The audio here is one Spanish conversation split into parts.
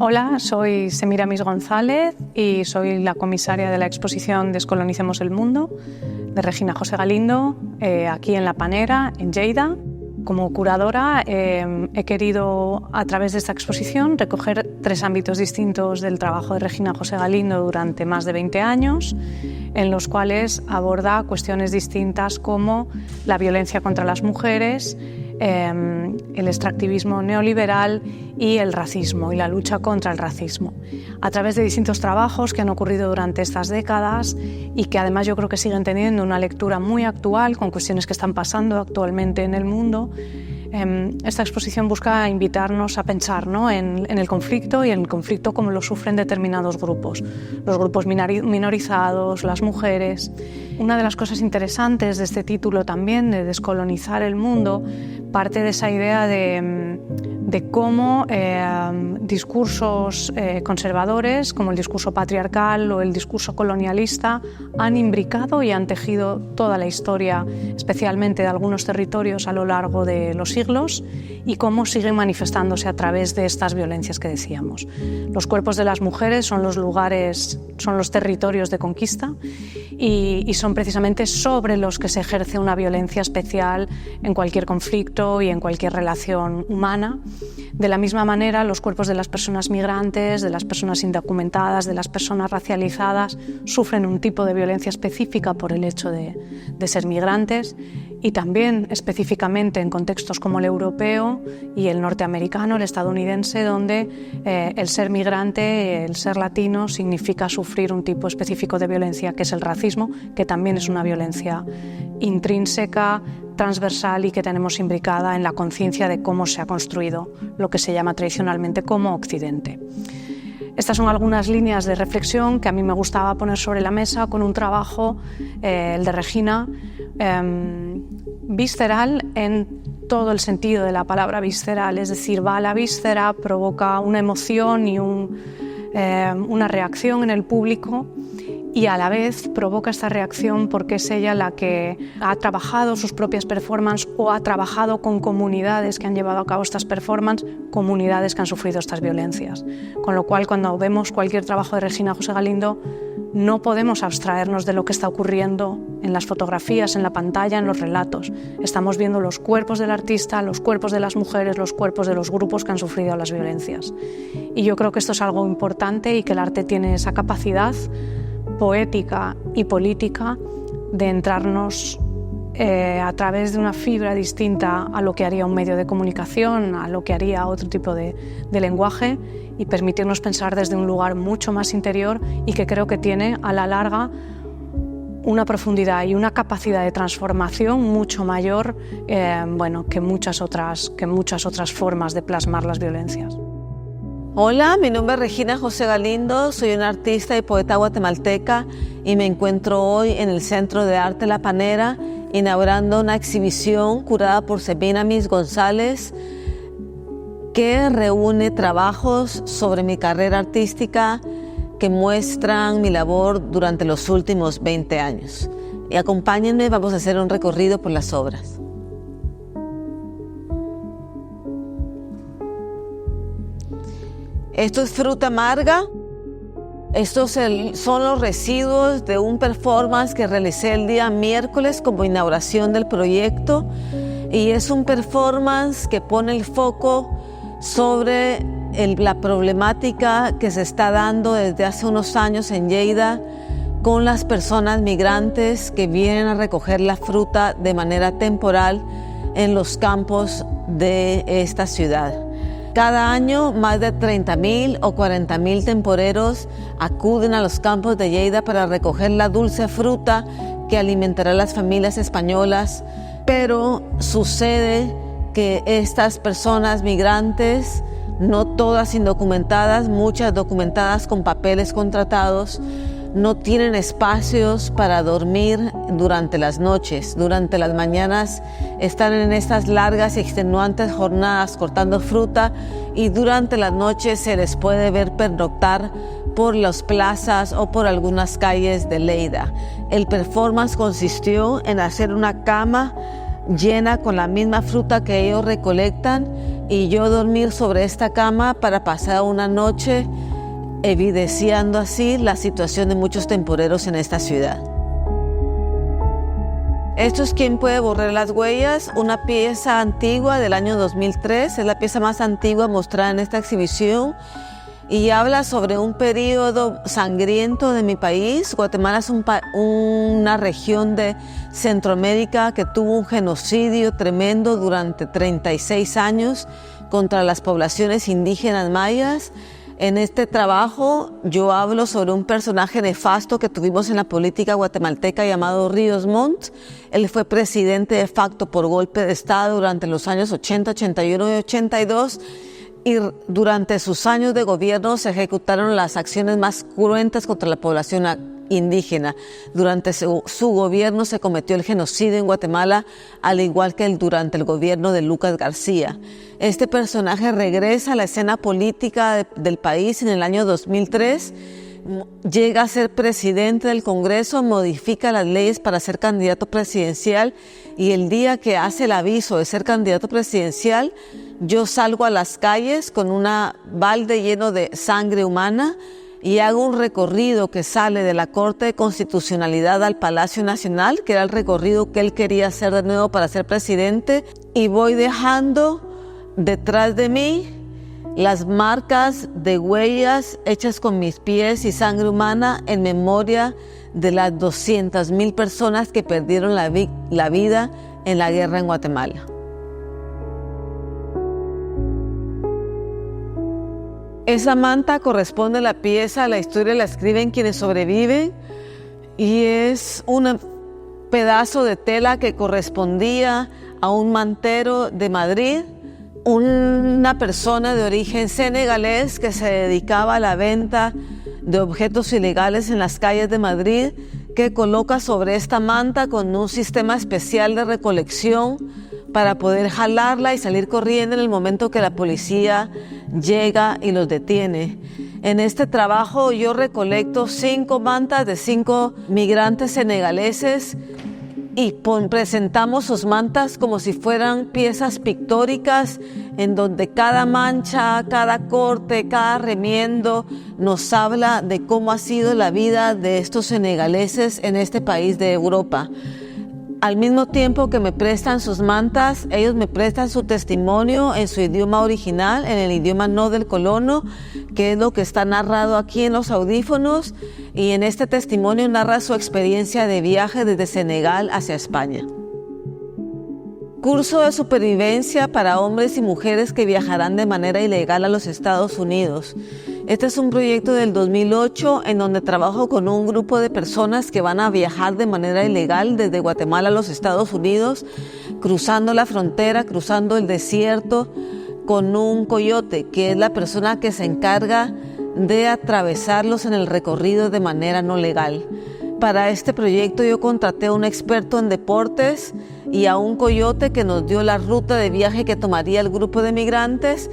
Hola, soy Semiramis González y soy la comisaria de la exposición Descolonicemos el Mundo de Regina José Galindo, aquí en La Panera, en Lleida. Como curadora he querido, a través de esta exposición, recoger 3 ámbitos distintos del trabajo de Regina José Galindo durante más de 20 años, en los cuales aborda cuestiones distintas como la violencia contra las mujeres, el extractivismo neoliberal y el racismo y la lucha contra el racismo. A través de distintos trabajos que han ocurrido durante estas décadas y que además yo creo que siguen teniendo una lectura muy actual con cuestiones que están pasando actualmente en el mundo, esta exposición busca invitarnos a pensar, ¿no?, en el conflicto y en el conflicto como lo sufren determinados grupos, los grupos minorizados, las mujeres. Una de las cosas interesantes de este título también, de Descolonizar el Mundo, parte de esa idea de cómo discursos conservadores, como el discurso patriarcal o el discurso colonialista, han imbricado y han tejido toda la historia, especialmente de algunos territorios a lo largo de los siglos, y cómo siguen manifestándose a través de estas violencias que decíamos. Los cuerpos de las mujeres son los lugares, son los territorios de conquista y son precisamente sobre los que se ejerce una violencia especial en cualquier conflicto y en cualquier relación humana. De la misma manera, los cuerpos de las personas migrantes, de las personas indocumentadas, de las personas racializadas, sufren un tipo de violencia específica por el hecho de ser migrantes, y también específicamente en contextos como el europeo y el norteamericano, el estadounidense, donde el ser migrante, el ser latino, significa sufrir un tipo específico de violencia, que es el racismo, que también es una violencia intrínseca, transversal y que tenemos imbricada en la conciencia de cómo se ha construido lo que se llama tradicionalmente como Occidente. Estas son algunas líneas de reflexión que a mí me gustaba poner sobre la mesa con un trabajo, el de Regina, visceral en todo el sentido de la palabra visceral, es decir, va a la víscera, provoca una emoción y una reacción en el público, y a la vez provoca esta reacción porque es ella la que ha trabajado sus propias performances o ha trabajado con comunidades que han llevado a cabo estas performances, comunidades que han sufrido estas violencias. Con lo cual, cuando vemos cualquier trabajo de Regina José Galindo, no podemos abstraernos de lo que está ocurriendo en las fotografías, en la pantalla, en los relatos. Estamos viendo los cuerpos del artista, los cuerpos de las mujeres, los cuerpos de los grupos que han sufrido las violencias. Y yo creo que esto es algo importante y que el arte tiene esa capacidad poética y política de entrarnos a través de una fibra distinta a lo que haría un medio de comunicación, a lo que haría otro tipo de lenguaje, y permitirnos pensar desde un lugar mucho más interior y que creo que tiene a la larga una profundidad y una capacidad de transformación mucho mayor que muchas otras formas de plasmar las violencias. Hola, mi nombre es Regina José Galindo, soy una artista y poeta guatemalteca y me encuentro hoy en el Centro de Arte La Panera inaugurando una exhibición curada por Semiramis González que reúne trabajos sobre mi carrera artística que muestran mi labor durante los últimos 20 años. Y acompáñenme, vamos a hacer un recorrido por las obras. Esto es fruta amarga. Estos son los residuos de un performance que realicé el día miércoles como inauguración del proyecto. Y es un performance que pone el foco sobre la problemática que se está dando desde hace unos años en Lleida con las personas migrantes que vienen a recoger la fruta de manera temporal en los campos de esta ciudad. Cada año más de 30.000 o 40.000 temporeros acuden a los campos de Lleida para recoger la dulce fruta que alimentará a las familias españolas, pero sucede que estas personas migrantes, no todas indocumentadas, muchas documentadas con papeles contratados, no tienen espacios para dormir durante las noches. Durante las mañanas están en estas largas y extenuantes jornadas cortando fruta y durante las noches se les puede ver pernoctar por las plazas o por algunas calles de Lleida. El performance consistió en hacer una cama llena con la misma fruta que ellos recolectan, y yo dormir sobre esta cama para pasar una noche evidenciando así la situación de muchos temporeros en esta ciudad. Esto es ¿Quién puede borrar las huellas?, una pieza antigua del año 2003, es la pieza más antigua mostrada en esta exhibición y habla sobre un periodo sangriento de mi país. Guatemala es una región de Centroamérica que tuvo un genocidio tremendo durante 36 años contra las poblaciones indígenas mayas. En este trabajo yo hablo sobre un personaje nefasto que tuvimos en la política guatemalteca llamado Ríos Montt. Él fue presidente de facto por golpe de Estado durante los años 80, 81 y 82 y durante sus años de gobierno se ejecutaron las acciones más cruentas contra la población indígena. Durante su gobierno se cometió el genocidio en Guatemala, al igual que durante el gobierno de Lucas García. Este personaje regresa a la escena política del país en el año 2003, llega a ser presidente del Congreso, modifica las leyes para ser candidato presidencial y el día que hace el aviso de ser candidato presidencial, yo salgo a las calles con una balde lleno de sangre humana y hago un recorrido que sale de la Corte de Constitucionalidad al Palacio Nacional, que era el recorrido que él quería hacer de nuevo para ser presidente, y voy dejando detrás de mí las marcas de huellas hechas con mis pies y sangre humana en memoria de las 200,000 personas que perdieron la vida en la guerra en Guatemala. Esa manta corresponde a la pieza, la historia la escriben quienes sobreviven y es un pedazo de tela que correspondía a un mantero de Madrid, una persona de origen senegalés que se dedicaba a la venta de objetos ilegales en las calles de Madrid, que coloca sobre esta manta con un sistema especial de recolección para poder jalarla y salir corriendo en el momento que la policía llega y los detiene. En este trabajo yo recolecto 5 mantas de 5 migrantes senegaleses y presentamos sus mantas como si fueran piezas pictóricas en donde cada mancha, cada corte, cada remiendo nos habla de cómo ha sido la vida de estos senegaleses en este país de Europa. Al mismo tiempo que me prestan sus mantas, ellos me prestan su testimonio en su idioma original, en el idioma no del colono, que es lo que está narrado aquí en los audífonos, y en este testimonio narra su experiencia de viaje desde Senegal hacia España. Curso de supervivencia para hombres y mujeres que viajarán de manera ilegal a los Estados Unidos. Este es un proyecto del 2008 en donde trabajo con un grupo de personas que van a viajar de manera ilegal desde Guatemala a los Estados Unidos, cruzando la frontera, cruzando el desierto con un coyote, que es la persona que se encarga de atravesarlos en el recorrido de manera no legal. Para este proyecto yo contraté a un experto en deportes y a un coyote que nos dio la ruta de viaje que tomaría el grupo de migrantes,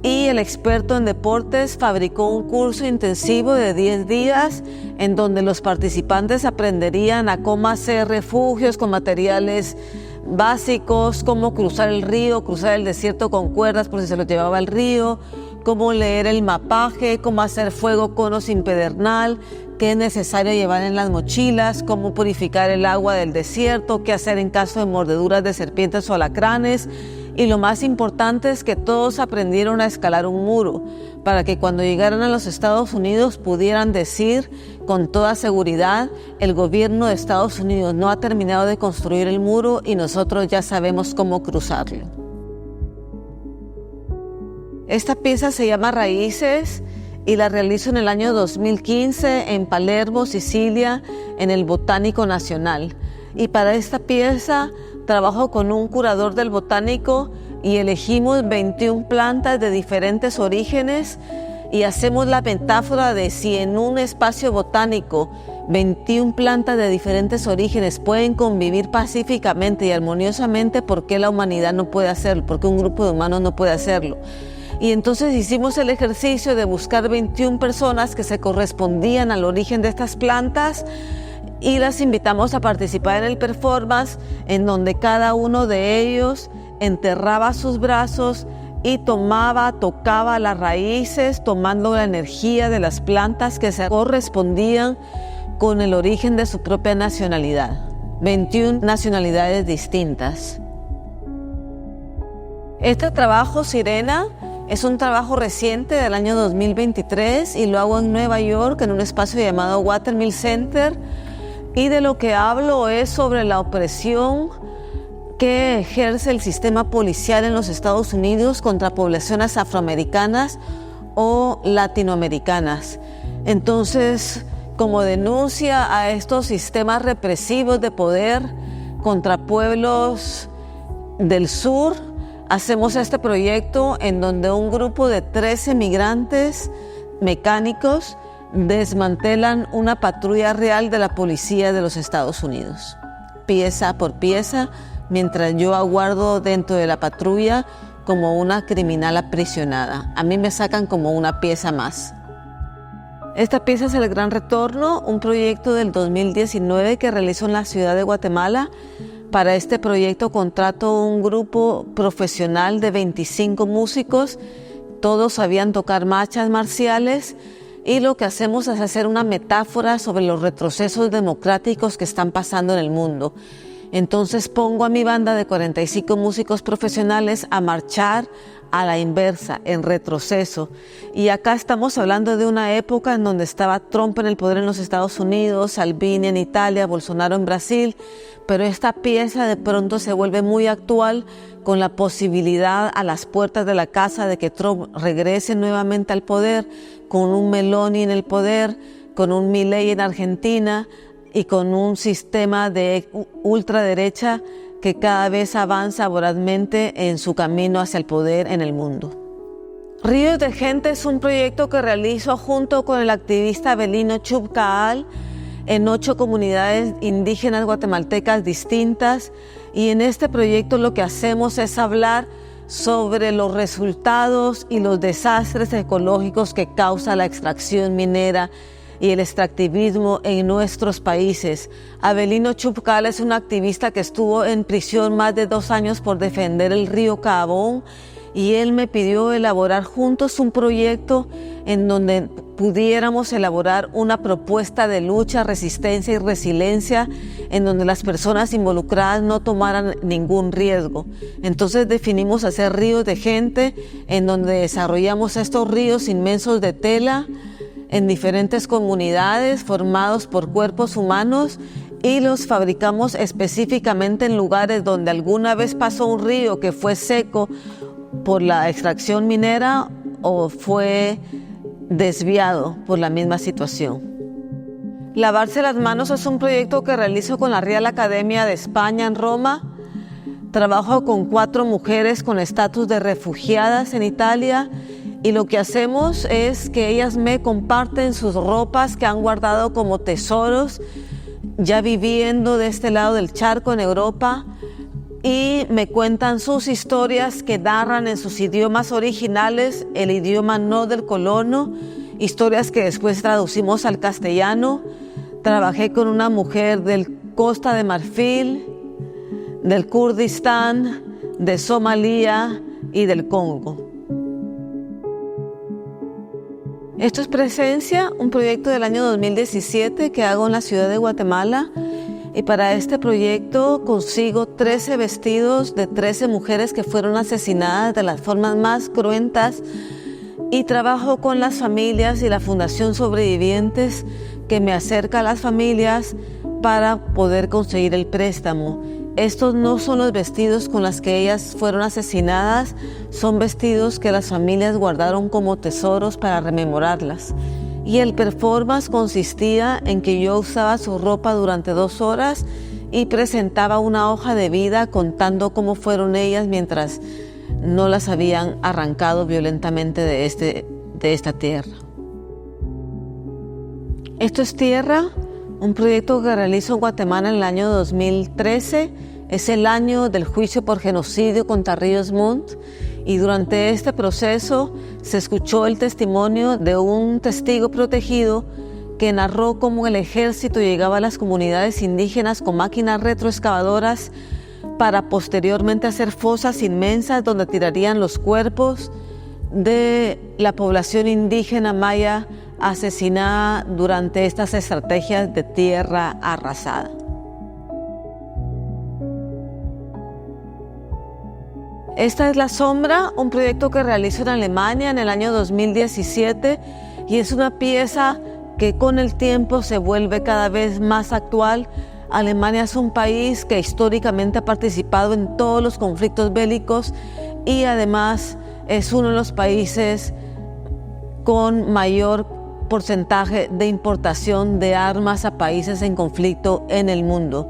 y el experto en deportes fabricó un curso intensivo de 10 días en donde los participantes aprenderían a cómo hacer refugios con materiales básicos, cómo cruzar el río, cruzar el desierto con cuerdas por si se los llevaba el río, cómo leer el mapaje, cómo hacer fuego cono sin pedernal, qué es necesario llevar en las mochilas, cómo purificar el agua del desierto, qué hacer en caso de mordeduras de serpientes o alacranes. Y lo más importante es que todos aprendieron a escalar un muro para que cuando llegaran a los Estados Unidos pudieran decir con toda seguridad: el gobierno de Estados Unidos no ha terminado de construir el muro y nosotros ya sabemos cómo cruzarlo. Esta pieza se llama Raíces y la realizo en el año 2015 en Palermo, Sicilia, en el Botánico Nacional. Y para esta pieza trabajo con un curador del botánico y elegimos 21 plantas de diferentes orígenes y hacemos la metáfora de si en un espacio botánico 21 plantas de diferentes orígenes pueden convivir pacíficamente y armoniosamente, ¿por qué la humanidad no puede hacerlo? ¿Por qué un grupo de humanos no puede hacerlo? Y entonces hicimos el ejercicio de buscar 21 personas que se correspondían al origen de estas plantas y las invitamos a participar en el performance, en donde cada uno de ellos enterraba sus brazos y tocaba las raíces, tomando la energía de las plantas que se correspondían con el origen de su propia nacionalidad. 21 nacionalidades distintas. Este trabajo, Sirena, es un trabajo reciente del año 2023 y lo hago en Nueva York, en un espacio llamado Watermill Center. Y de lo que hablo es sobre la opresión que ejerce el sistema policial en los Estados Unidos contra poblaciones afroamericanas o latinoamericanas. Entonces, como denuncia a estos sistemas represivos de poder contra pueblos del sur, hacemos este proyecto en donde un grupo de 13 migrantes mecánicos desmantelan una patrulla real de la policía de los Estados Unidos, pieza por pieza, mientras yo aguardo dentro de la patrulla como una criminal aprisionada. A mí me sacan como una pieza más. Esta pieza es El Gran Retorno, un proyecto del 2019 que realizo en la ciudad de Guatemala. Para este proyecto contrato un grupo profesional de 25 músicos. Todos sabían tocar marchas marciales y lo que hacemos es hacer una metáfora sobre los retrocesos democráticos que están pasando en el mundo. Entonces pongo a mi banda de 45 músicos profesionales a marchar a la inversa, en retroceso. Y acá estamos hablando de una época en donde estaba Trump en el poder en los Estados Unidos, Salvini en Italia, Bolsonaro en Brasil, pero esta pieza de pronto se vuelve muy actual con la posibilidad a las puertas de la casa de que Trump regrese nuevamente al poder, con un Meloni en el poder, con un Milei en Argentina y con un sistema de ultraderecha que cada vez avanza vorazmente en su camino hacia el poder en el mundo. Ríos de Gente es un proyecto que realizo junto con el activista Avelino Chubcaal en 8 comunidades indígenas guatemaltecas distintas, y en este proyecto lo que hacemos es hablar sobre los resultados y los desastres ecológicos que causa la extracción minera y el extractivismo en nuestros países. Avelino Chubcaal es un activista que estuvo en prisión más de 2 años por defender el río Cabón, y él me pidió elaborar juntos un proyecto en donde pudiéramos elaborar una propuesta de lucha, resistencia y resiliencia, en donde las personas involucradas no tomaran ningún riesgo. Entonces definimos hacer Ríos de Gente, en donde desarrollamos estos ríos inmensos de tela en diferentes comunidades formados por cuerpos humanos, y los fabricamos específicamente en lugares donde alguna vez pasó un río que fue seco por la extracción minera o fue desviado por la misma situación. Lavarse las manos es un proyecto que realizo con la Real Academia de España en Roma. Trabajo con 4 mujeres con estatus de refugiadas en Italia, y lo que hacemos es que ellas me comparten sus ropas que han guardado como tesoros, ya viviendo de este lado del charco en Europa, y me cuentan sus historias que narran en sus idiomas originales, el idioma no del colono, historias que después traducimos al castellano. Trabajé con una mujer del Costa de Marfil, del Kurdistán, de Somalia y del Congo. Esto es Presencia, un proyecto del año 2017 que hago en la ciudad de Guatemala. Y para este proyecto consigo 13 vestidos de 13 mujeres que fueron asesinadas de las formas más cruentas, y trabajo con las familias y la Fundación Sobrevivientes, que me acerca a las familias para poder conseguir el préstamo. Estos no son los vestidos con los que ellas fueron asesinadas, son vestidos que las familias guardaron como tesoros para rememorarlas. Y el performance consistía en que yo usaba su ropa durante 2 horas y presentaba una hoja de vida contando cómo fueron ellas mientras no las habían arrancado violentamente de esta tierra. Esto es Tierra, un proyecto que realizo en Guatemala en el año 2013. Es el año del juicio por genocidio contra Ríos Montt, y durante este proceso se escuchó el testimonio de un testigo protegido que narró cómo el ejército llegaba a las comunidades indígenas con máquinas retroexcavadoras para posteriormente hacer fosas inmensas donde tirarían los cuerpos de la población indígena maya asesinada durante estas estrategias de tierra arrasada. Esta es La Sombra, un proyecto que realizo en Alemania en el año 2017 y es una pieza que con el tiempo se vuelve cada vez más actual. Alemania es un país que históricamente ha participado en todos los conflictos bélicos y además es uno de los países con mayor porcentaje de importación de armas a países en conflicto en el mundo.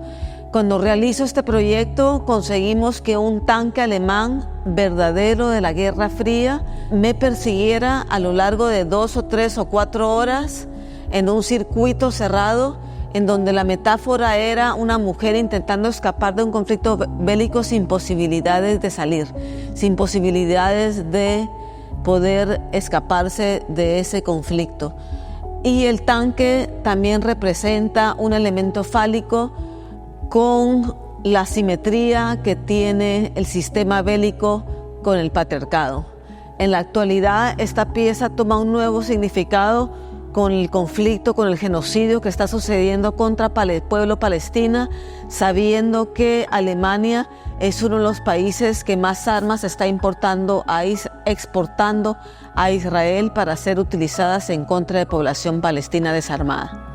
Cuando realizo este proyecto conseguimos que un tanque alemán verdadero de la Guerra Fría me persiguiera a lo largo de 2 o 3 o 4 horas en un circuito cerrado en donde la metáfora era una mujer intentando escapar de un conflicto bélico sin posibilidades de salir, sin posibilidades de poder escaparse de ese conflicto. Y el tanque también representa un elemento fálico con la simetría que tiene el sistema bélico con el patriarcado. En la actualidad, esta pieza toma un nuevo significado con el conflicto, con el genocidio que está sucediendo contra el pueblo palestino, sabiendo que Alemania es uno de los países que más armas está exportando a Israel para ser utilizadas en contra de población palestina desarmada.